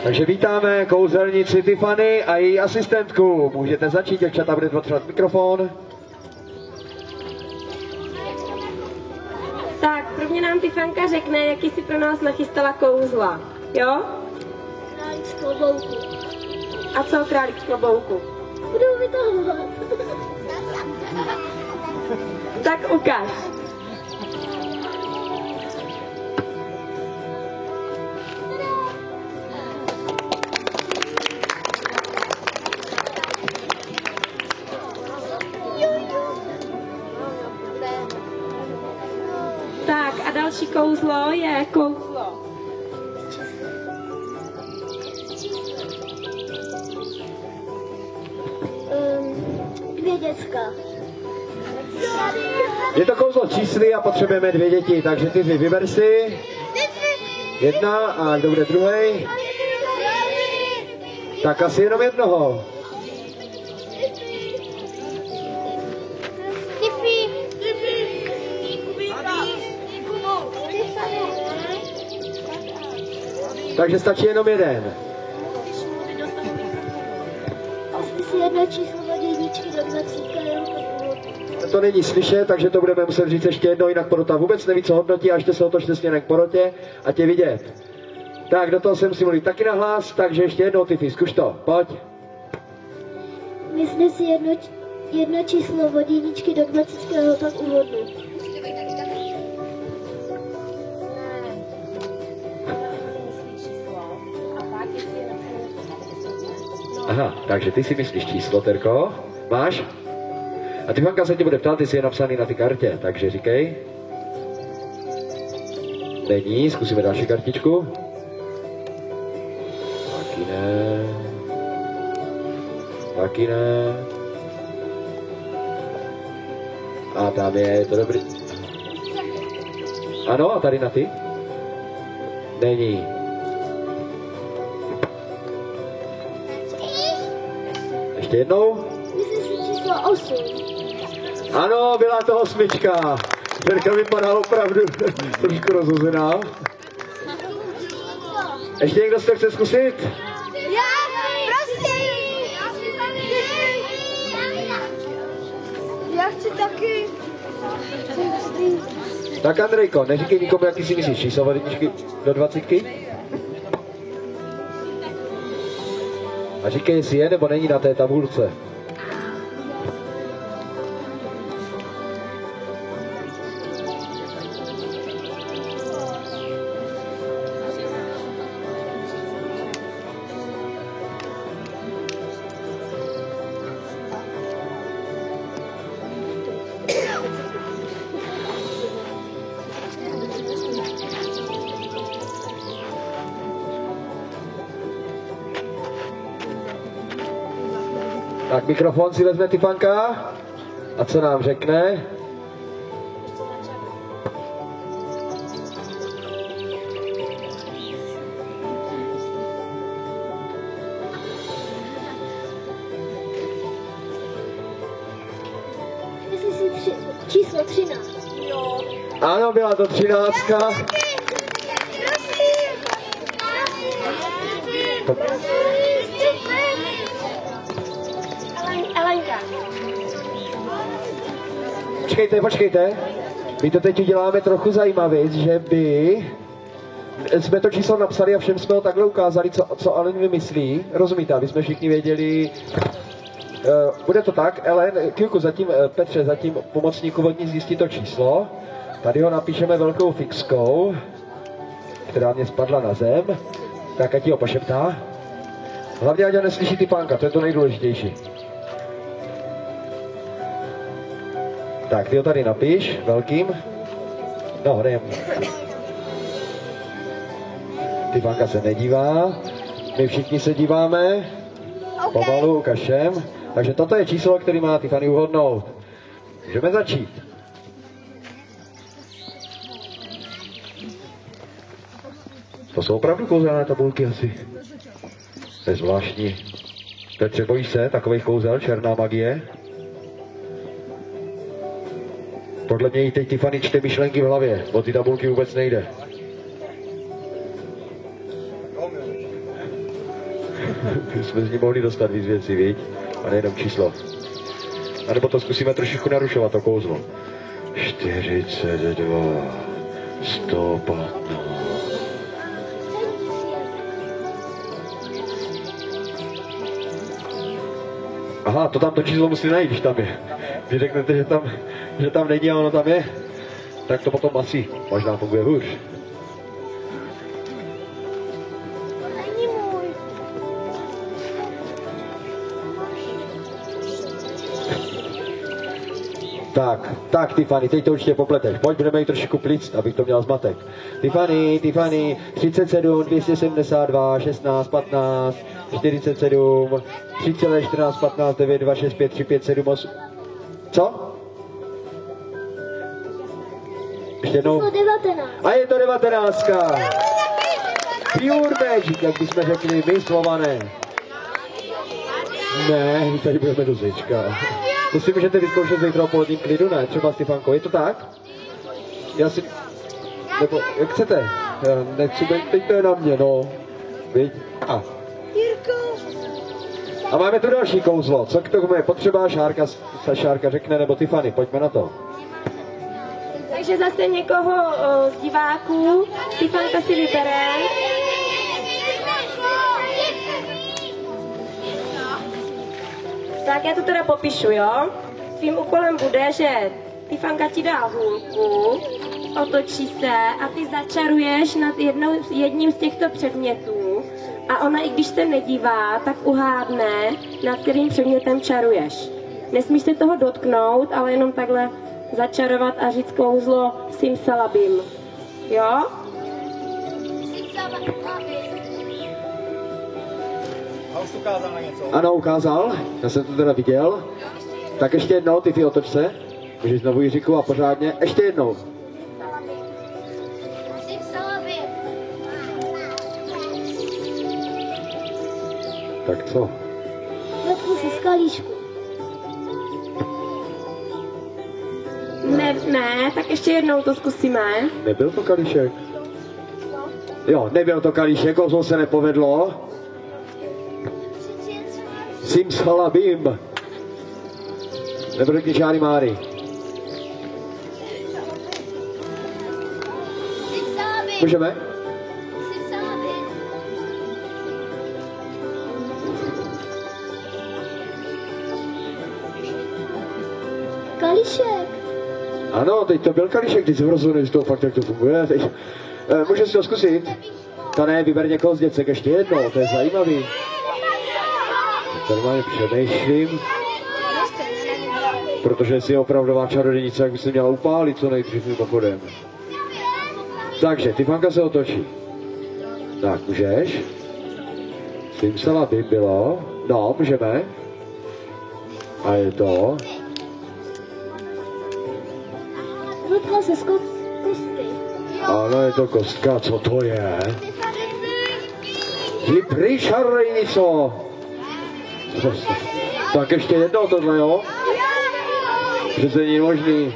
Takže vítáme kouzelnici Tiffany a její asistentku. Můžete začít, děvčata, bude potřebovat mikrofon. Tak, prvně nám Tifanka řekne, jaký si pro nás nachystala kouzla. Jo? Králík z klobouku. A co králík z klobouku? Budu vytahovat. Tak ukaž. Tak a další kouzlo je kouzlo. Dvě děcka. Je to kouzlo čísly a potřebujeme 2 děti, takže ty vyber si. 1 a kdo bude druhý? Tak asi jenom jednoho. Takže stačí jenom jeden. Si jedno číslo od jedničky do 20. To není slyšet, takže to budeme muset říct ještě jednou, jinak porota vůbec neví, co hodnotí, a ještě se otočte směrem k porotě a tě vidět. Tak, do toho se musím mluvit taky nahlas, takže ještě jednou, Tiffy, zkuš to, pojď. Myslím si jedno číslo od jedničky do 20. pak uhodnu. Aha, takže ty si myslíš číslo, Terko? Máš? A Tifanka se tě bude ptát, ty jsi je napsaný na ty kartě, takže říkej. Není, zkusíme další kartičku. Taky ne. Taky ne. A tam je to dobrý. Ano, a tady na ty? Není. Ještě jednou? Myslím si číslo 8. Ano, byla to 8. Terka vypadá opravdu trošku rozhozená. Ještě někdo si to chce zkusit? Já, prosím! Já chci taky. Tak Andrejko, neříkej nikomu, jaký si myslíš číslo od 1 do 20. A říkej, jestli je nebo není na té tabulce. Tak mikrofon si vezme Tifanka a co nám řekne? Myslím si číslo 13. Jo. Ano, byla to 13. Elenka. Počkejte. My to teď uděláme trochu zajímavěc, že by jsme to číslo napsali a všem jsme ho takhle ukázali, co Ellen vymyslí. Rozumíte, aby jsme všichni věděli. Bude to tak, Ellen, chvilku zatím, Petře, zatím pomocníku vodní zjistí to číslo. Tady ho napíšeme velkou fixkou, která mě spadla na zem. Tak ať ji ho pošeptá. Hlavně ať ho neslyší Tifanka, to je to nejdůležitější. Tak, ty ho tady napiš, velkým. No, dej. Tifanka se nedívá, my všichni se díváme. Pomalu, ukažem. Takže toto je číslo, který má Tiffany uhodnout. Můžeme začít. To jsou opravdu kouzelné tabulky asi. To je zvláštní. Petře, bojíš se takových kouzel, černá magie? Podle mě jí teď Tiffany čte myšlenky v hlavě, o ty tabulky vůbec nejde. jsme z ní mohli dostat víc věcí, viď? A nejenom číslo. A nebo to zkusíme trošičku narušovat, to kouzlo. 42, 115. Aha, to tam to číslo musí najít, když tam je. Když řeknete, že tam není a ono tam je, tak to potom asi možná funguje hůř. Tak, Tiffany, teď to určitě popleteš. Pojď, budeme jí trošku plíct, abych to měl zmatek. Tiffany, 37, 272, 16, 15, 47, 3,14, 15, 9, 2, 6, 5, 3, 5, 7, 8. Co? Ještě jednou. A je to 19. Pure Magic, jak bychom řekli my Slované. Ne, my tady budeme do zečka. To si můžete vyzkoušet zítra o poledním klidu, ne? Třeba Stefanko, je to tak? Já si... Nebo, jak chcete? Já nechci být, teď to je na mě, no. Viď? A máme tu další kouzlo. Co k tomu je potřeba? Šárka řekne, nebo Tiffany, pojďme na to. Takže zase někoho z diváků. Tifanka si vybere. Tak já to teda popíšu, jo? Tvým úkolem bude, že Tifanka ti dá hůlku, otočí se a ty začaruješ nad jedním z těchto předmětů a ona, i když se nedívá, tak uhádne, nad kterým předmětem čaruješ. Nesmíš se toho dotknout, ale jenom takhle začarovat a říct kouzlo Simsalabim. Jo? A už ukázal na něco. Ano, ukázal. Já jsem to teda viděl. Tak ještě jednou, ty otoč se. Můžeš znovu Jiříku a pořádně. Ještě jednou. Tak co? Letku si skalíšku. Ne, tak ještě jednou to zkusíme. Nebyl to kalíšek? Jo, nebyl to kalíšek, kouzlo se nepovedlo. Simsalabim. Nebo řekni Čáry Máry. Můžeme? Kalíšek. Ano, teď to byl kalíšek, teď jsem rozhodl, že to fakt tak to funguje. Teď, můžeš si to zkusit? To ne, vyber někoho z děcek ještě jednou, to je zajímavý. Normálně přemýšlím, protože si je opravdová čarodějnice, jak by se měla upálit co nejdřív mimochodem. Takže, Tifanka se otočí. Tak, můžeš? Simsalabim bylo. No, můžeme. A je to. Dotkla se z kostky. Ano, je to kostka, co to je? Ty příšarejnico! Tak ještě jednou tohle, jo? Že to není možný.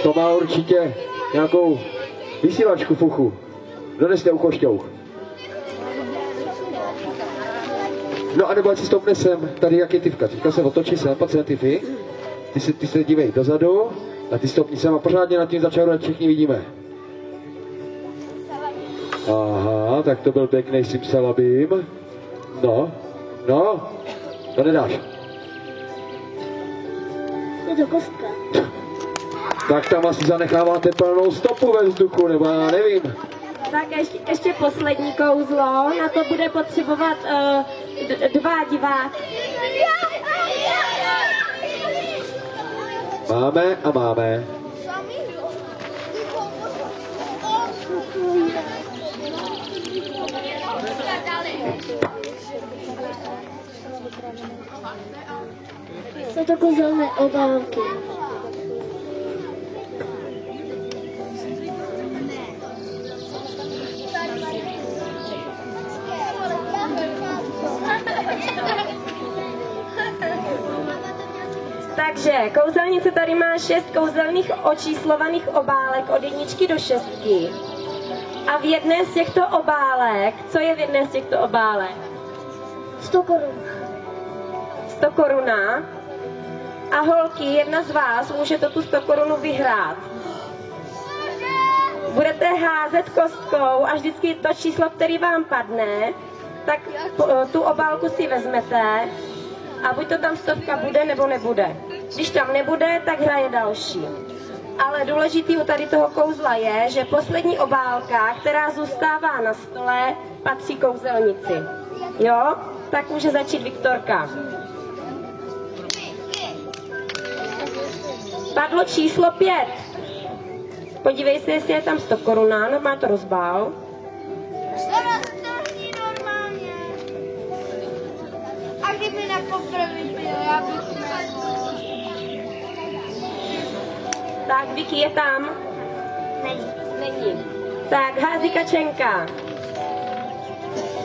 To má určitě nějakou vysílačku fuchu. Doneste uchošťouch. No a nebo ať si stoupne sem, tady jak je Tivka. Tivka se otočí sem, pak se Tivy. Ty se dívej dozadu a ty stopni sem a pořádně nad tím začarujeme, všichni vidíme. Aha, tak to byl pěkný Simsalabim. No, to nedáš. Je to kostka. Tak tam asi zanecháváte plnou stopu ve vzduchu, nebo já nevím. Tak ještě poslední kouzlo, na to bude potřebovat 2 diváky. Máme. Jsou to kouzelné obálky. Takže kouzelnice tady má 6 kouzelných očíslovaných obálek od 1 do 6. A v jedné z těchto obálek, co je v jedné z těchto obálek? 100 korun. 100 koruna. A holky, jedna z vás můžete tu 100 korunu vyhrát. Budete házet kostkou a vždycky to číslo, který vám padne, tak tu obálku si vezmete a buď to tam 100 bude, nebo nebude. Když tam nebude, tak hraje další. Ale důležitý u tady toho kouzla je, že poslední obálka, která zůstává na stole, patří kouzelnici. Jo? Tak může začít Viktorka. Padlo číslo 5. Podívej se, jestli je tam 100 koruna, normálně to rozbál. Normálně. A kdyby na poprvé byl, já bych Tak, Vicky je tam? Není. Tak, hází Kačenka.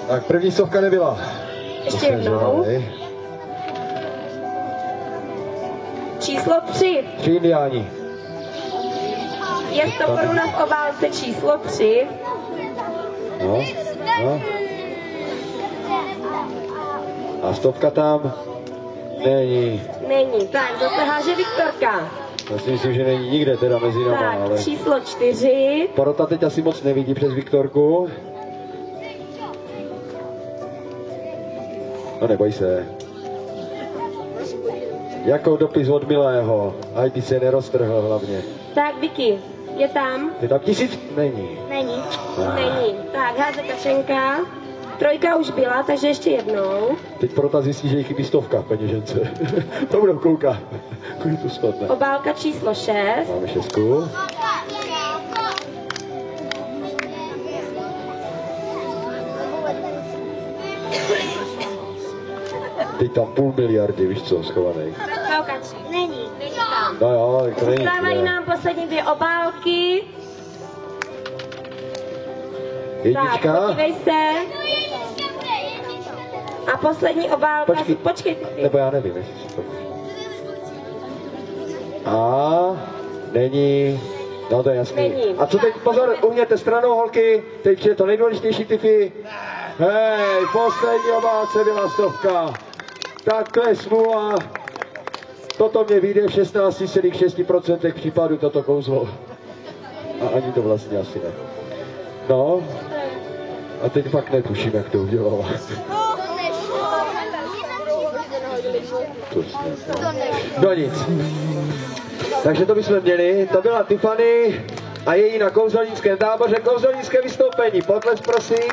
Tak první stovka nebyla. Ještě jednou. Číslo 3. 3 indiáni. Je 100 koruna v obálce číslo 3. No. A stovka tam není. Není. Tak, zase háže Viktorka. Já si myslím, že není nikde teda mezi náma, Tak, ale... číslo 4. Porota teď asi moc nevidí přes Viktorku. No neboj se. Jako dopis od milého. Ať by se neroztrhl hlavně. Tak, Vicky, je tam? Je tam 1000? Není. Není. Není. Tak, háze Kačenka. 3 už byla, takže ještě jednou. Teď porota zjistí, že jí chybí 100 v peněžence. To budou koukat. Kolik to spadne. Obálka číslo 6. Máme 6. Teď tam 500 miliardy, víš co, schovaný. Není. Není tam. No jo, to není. Zůstávají nám poslední 2 obálky. Tak, Jednička. podívej se. A poslední obálka. Počkej. Nebo já nevím, jestli si to... A není. No to je jasný. Není. A co teď, pozor, uhněte stranou holky, teď je to nejdůležitější typy. Hej, poslední obálce byla 100. Tak to je smůla. Toto mě vyjde v 16,6% případů toto kouzlo. A ani to vlastně asi ne. No. A teď fakt netuším, jak to udělala. No nic. Takže to bychom měli. To byla Tiffany a její na kouzelnickém táboře kouzelnické vystoupení. Potlesk prosím.